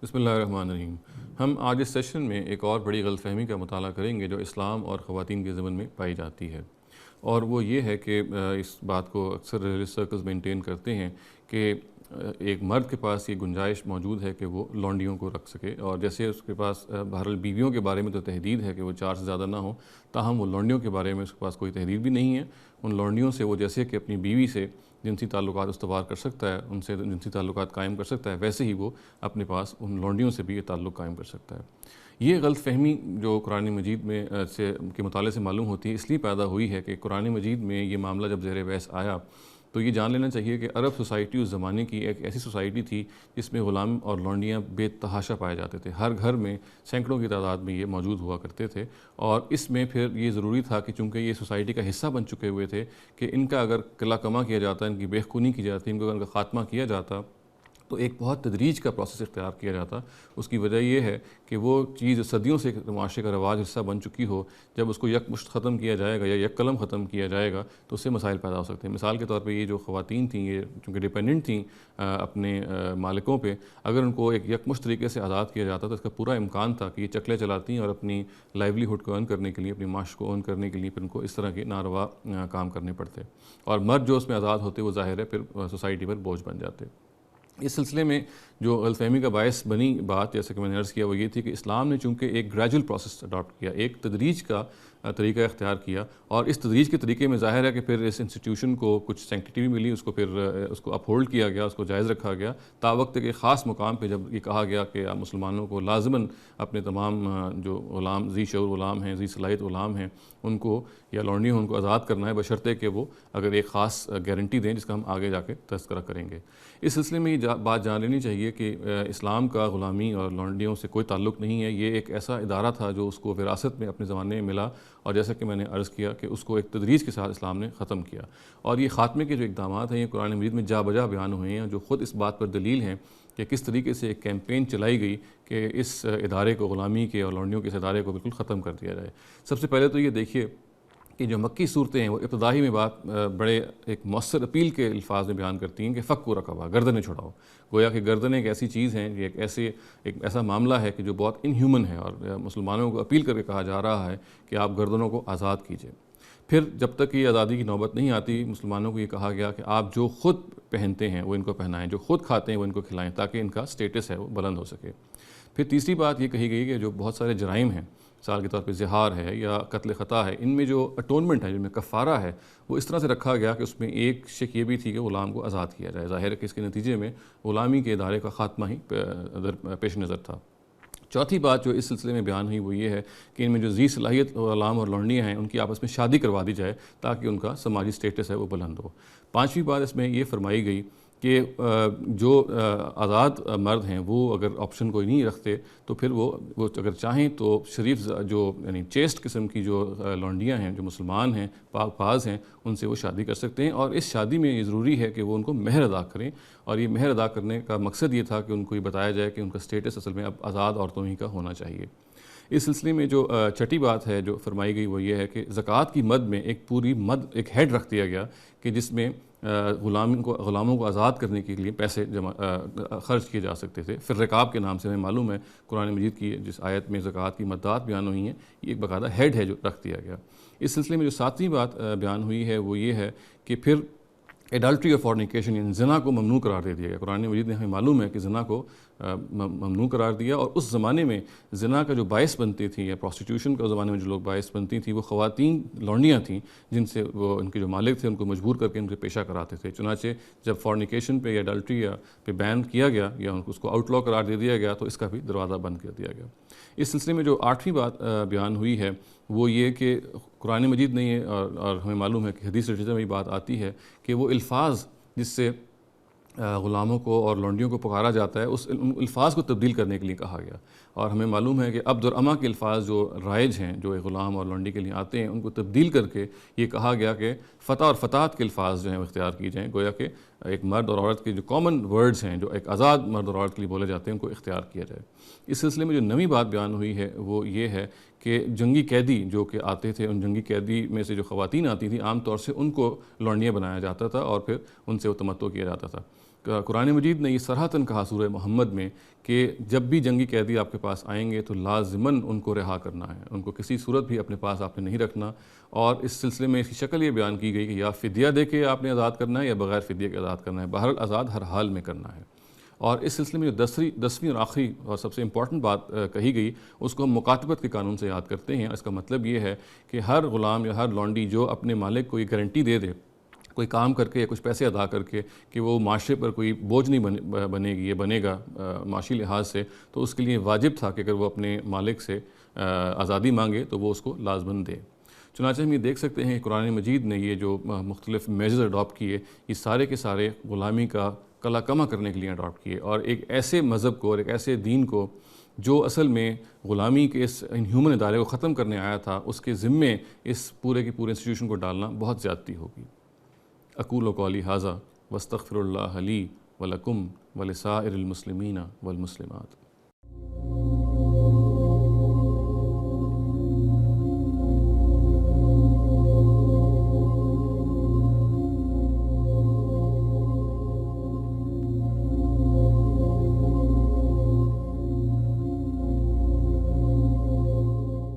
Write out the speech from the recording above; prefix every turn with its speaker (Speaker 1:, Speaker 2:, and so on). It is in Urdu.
Speaker 1: بسم اللہ الرحمن الرحیم۔ ہم آج اس سیشن میں ایک اور بڑی غلط فہمی کا مطالعہ کریں گے جو اسلام اور خواتین کے ضمن میں پائی جاتی ہے، اور وہ یہ ہے کہ اس بات کو اکثر ریلیجس سرکلز مینٹین کرتے ہیں کہ ایک مرد کے پاس یہ گنجائش موجود ہے کہ وہ لونڈیوں کو رکھ سکے، اور جیسے اس کے پاس بہرحال بیویوں کے بارے میں تو تحدید ہے کہ وہ 4 سے زیادہ نہ ہوں، تاہم وہ لونڈیوں کے بارے میں اس کے پاس کوئی تحدید بھی نہیں ہے۔ ان لونڈیوں سے وہ جیسے کہ اپنی بیوی سے جنسی تعلقات استوار کر سکتا ہے، ان سے جنسی تعلقات قائم کر سکتا ہے، ویسے ہی وہ اپنے پاس ان لونڈیوں سے بھی یہ تعلق قائم کر سکتا ہے۔ یہ غلط فہمی جو قرآن مجید میں کے مطالعے سے معلوم ہوتی ہے، اس لیے پیدا ہوئی ہے کہ قرآن مجید میں یہ معاملہ جب زیر بحث آیا تو یہ جان لینا چاہیے کہ عرب سوسائٹی اس زمانے کی ایک ایسی سوسائٹی تھی جس میں غلام اور لونڈیاں بے تحاشا پائے جاتے تھے۔ ہر گھر میں سینکڑوں کی تعداد میں یہ موجود ہوا کرتے تھے، اور اس میں پھر یہ ضروری تھا کہ چونکہ یہ سوسائٹی کا حصہ بن چکے ہوئے تھے کہ ان کا اگر قلع کما کیا جاتا، ان کی بے خونی کی جاتی، ان کا خاتمہ کیا جاتا تو ایک بہت تدریج کا پروسیس اختیار کیا جاتا۔ اس کی وجہ یہ ہے کہ وہ چیز صدیوں سے معاشرے کا رواج حصہ بن چکی ہو، جب اس کو یک مشت ختم کیا جائے گا یا یک قلم ختم کیا جائے گا تو اس سے مسائل پیدا ہو سکتے ہیں۔ مثال کے طور پہ یہ جو خواتین تھیں، یہ چونکہ ڈیپینڈنٹ تھیں اپنے مالکوں پہ، اگر ان کو ایک یکمشت طریقے سے آزاد کیا جاتا تو اس کا پورا امکان تھا کہ یہ چکلے چلاتی اور اپنی لائیولی ہوڈ کو ارن کرنے کے لیے، اپنی معاش کو ارن کرنے کے لیے پھر ان کو اس طرح کے ناروا کام کرنے پڑتے، اور مرد جو اس میں آزاد ہوتے وہ ظاہر ہے پھر سوسائٹی پر بوجھ بن جاتے۔ اس سلسلے میں جو غلط فہمی کا باعث بنی بات، جیسے کہ میں نے عرض کیا، وہ یہ تھی کہ اسلام نے چونکہ ایک گریجول پروسیس اڈاپٹ کیا، ایک تدریج کا طریقہ اختیار کیا، اور اس تدریج کے طریقے میں ظاہر ہے کہ پھر اس انسٹیٹیوشن کو کچھ سینکٹیٹی بھی ملی، اس کو پھر اس کو اپہولڈ کیا گیا، اس کو جائز رکھا گیا، تا وقت کے خاص مقام پہ جب یہ کہا گیا کہ مسلمانوں کو لازماً اپنے تمام جو غلام، ذی شعور غلام ہیں، ذی صلاحیت غلام ہیں، ان کو یا لونڈی ان کو آزاد کرنا ہے، بشرطے کہ وہ اگر ایک خاص گارنٹی دیں جس کا ہم آگے جا کے تذکرہ کریں گے۔ اس سلسلے میں یہ بات جان لینی چاہیے کہ اسلام کا غلامی اور لونڈیوں سے کوئی تعلق نہیں ہے۔ یہ ایک ایسا ادارہ تھا جو اس کو وراثت میں اپنے زمانے میں ملا، اور جیسا کہ میں نے عرض کیا کہ اس کو ایک تدریج کے ساتھ اسلام نے ختم کیا، اور یہ خاتمے کے جو اقدامات ہیں یہ قرآن مجید میں جا بجا بیان ہوئے ہیں، جو خود اس بات پر دلیل ہیں کہ کس طریقے سے ایک کیمپین چلائی گئی کہ اس ادارے کو، غلامی کے اور لونڈیوں کے اس ادارے کو بالکل ختم کر دیا جائے۔ سب سے پہلے تو یہ دیکھیے کہ جو مکی صورتیں ہیں وہ ابتدائی میں بات بڑے ایک مؤثر اپیل کے الفاظ میں بیان کرتی ہیں کہ فک و رقبہ، گردنیں چھڑاؤ۔ گویا کہ گردنیں ایک ایسی چیز ہیں، یہ ایک ایسا معاملہ ہے کہ جو بہت ان ہیومن ہے، اور مسلمانوں کو اپیل کر کے کہا جا رہا ہے کہ آپ گردنوں کو آزاد کیجئے۔ پھر جب تک یہ آزادی کی نوبت نہیں آتی، مسلمانوں کو یہ کہا گیا کہ آپ جو خود پہنتے ہیں وہ ان کو پہنائیں، جو خود کھاتے ہیں وہ ان کو کھلائیں، تاکہ ان کا سٹیٹس ہے وہ بلند ہو سکے۔ پھر تیسری بات یہ کہی گئی کہ جو بہت سارے جرائم ہیں، مثال کے طور پہ زہار ہے یا قتل خطا ہے، ان میں جو اٹونمنٹ ہے، جن میں کفارہ ہے، وہ اس طرح سے رکھا گیا کہ اس میں ایک شک یہ بھی تھی کہ غلام کو آزاد کیا جائے۔ ظاہر ہے کہ اس کے نتیجے میں غلامی کے ادارے کا خاتمہ ہی پیش نظر تھا۔ چوتھی بات جو اس سلسلے میں بیان ہوئی وہ یہ ہے کہ ان میں جو ذی صلاحیت غلام اور لونڈیاں ہیں ان کی آپس میں شادی کروا دی جائے تاکہ ان کا سماجی سٹیٹس ہے وہ بلند ہو۔ پانچویں بات اس میں یہ فرمائی گئی کہ جو آزاد مرد ہیں وہ اگر آپشن کوئی نہیں رکھتے تو پھر وہ اگر چاہیں تو شریف جو یعنی چیسٹ قسم کی جو لونڈیاں ہیں، جو مسلمان ہیں، پاک باز ہیں، ان سے وہ شادی کر سکتے ہیں، اور اس شادی میں یہ ضروری ہے کہ وہ ان کو مہر ادا کریں، اور یہ مہر ادا کرنے کا مقصد یہ تھا کہ ان کو یہ بتایا جائے کہ ان کا سٹیٹس اصل میں اب آزاد عورتوں ہی کا ہونا چاہیے۔ اس سلسلے میں جو چھٹی بات ہے جو فرمائی گئی وہ یہ ہے کہ زکوٰۃ کی مد میں ایک پوری مد، ایک ہیڈ رکھ دیا گیا کہ جس میں غلاموں کو آزاد کرنے کے لیے پیسے خرچ کیے جا سکتے تھے۔ پھر رکاب کے نام سے ہمیں معلوم ہے قرآن مجید کی جس آیت میں زکوٰۃ کی مدات بیان ہوئی ہیں، یہ ایک باقاعدہ ہیڈ ہے جو رکھ دیا گیا۔ اس سلسلے میں جو ساتویں بات بیان ہوئی ہے وہ یہ ہے کہ پھر ایڈلٹری اور فورنیکیشن یعنی زنا کو ممنوع قرار دے دیا گیا۔ قرآن مجید نے ہمیں معلوم ہے کہ زنا کو ممنوع قرار دیا، اور اس زمانے میں زنا کا جو باعث بنتی تھی یا پروسٹیٹیوشن کا زمانے میں جو لوگ باعث بنتی تھیں وہ خواتین لونڈیاں تھیں، جن سے وہ ان کے جو مالک تھے ان کو مجبور کر کے ان سے پیشہ کراتے تھے۔ چنانچہ جب فورنیکیشن پہ یا ایڈلٹری پہ بین کیا گیا یا اس کو آؤٹ لا قرار دے دیا گیا تو اس کا بھی دروازہ بند کر دیا گیا۔ اس سلسلے میں جو آٹھویں بات بیان ہوئی ہے وہ یہ کہ قرآن مجید نے یہ اور ہمیں معلوم ہے کہ حدیث لٹریچر میں یہ بات آتی ہے کہ وہ الفاظ جس سے غلاموں کو اور لونڈیوں کو پکارا جاتا ہے اس الفاظ کو تبدیل کرنے کے لیے کہا گیا، اور ہمیں معلوم ہے کہ عبد اور امہ کے الفاظ جو رائج ہیں، جو غلام اور لونڈی کے لیے آتے ہیں، ان کو تبدیل کر کے یہ کہا گیا کہ فتح اور فتاۃ کے الفاظ جو ہیں وہ اختیار کی جائیں، گویا کہ ایک مرد اور عورت کے جو کامن ورڈز ہیں جو ایک آزاد مرد اور عورت کے لیے بولے جاتے ہیں ان کو اختیار کیا جائے۔ اس سلسلے میں جو نویں بات بیان ہوئی ہے وہ یہ ہے کہ جنگی قیدی جو کہ آتے تھے، ان جنگی قیدی میں سے جو خواتین آتی تھیں عام طور سے ان کو لونڈیاں بنایا جاتا تھا اور پھر ان سے وہ تمتع کیا جاتا تھا۔ قرآن مجید نے یہ صراحتاً کہا سورہ محمد میں کہ جب بھی جنگی قیدی آپ کے پاس آئیں گے تو لازماً ان کو رہا کرنا ہے، ان کو کسی صورت بھی اپنے پاس آپ نے نہیں رکھنا، اور اس سلسلے میں اس کی شکل یہ بیان کی گئی کہ یا فدیہ دے کے آپ نے آزاد کرنا ہے یا بغیر فدیہ کے آزاد کرنا ہے، بہرحال آزاد ہر حال میں کرنا ہے۔ اور اس سلسلے میں جو دسویں اور آخری اور سب سے امپورٹنٹ بات کہی گئی، اس کو ہم مکاتبت کے قانون سے یاد کرتے ہیں۔ اس کا مطلب یہ ہے کہ ہر غلام یا ہر لونڈی جو اپنے مالک کو یہ گارنٹی دے دے کوئی کام کر کے یا کچھ پیسے ادا کر کے کہ وہ معاشرے پر کوئی بوجھ نہیں بنے گی، یہ بنے گا معاشی لحاظ سے، تو اس کے لیے واجب تھا کہ اگر وہ اپنے مالک سے آزادی مانگے تو وہ اس کو لازماً دے۔ چنانچہ ہم یہ دیکھ سکتے ہیں قرآن مجید نے یہ جو مختلف میجرز اڈاپٹ کیے، یہ سارے کے سارے غلامی کا کلا کما کرنے کے لیے اڈاپٹ کیے، اور ایک ایسے مذہب کو اور ایک ایسے دین کو جو اصل میں غلامی کے اس انہیومن ادارے کو ختم کرنے آیا تھا، اس کے ذمے اس پورے کے پورے انسٹیٹیوشن کو ڈالنا بہت زیادتی ہوگی۔ اقول قولی ھذا واستغفر اللہ لی ولکم ولسائر المسلمین والمسلمات۔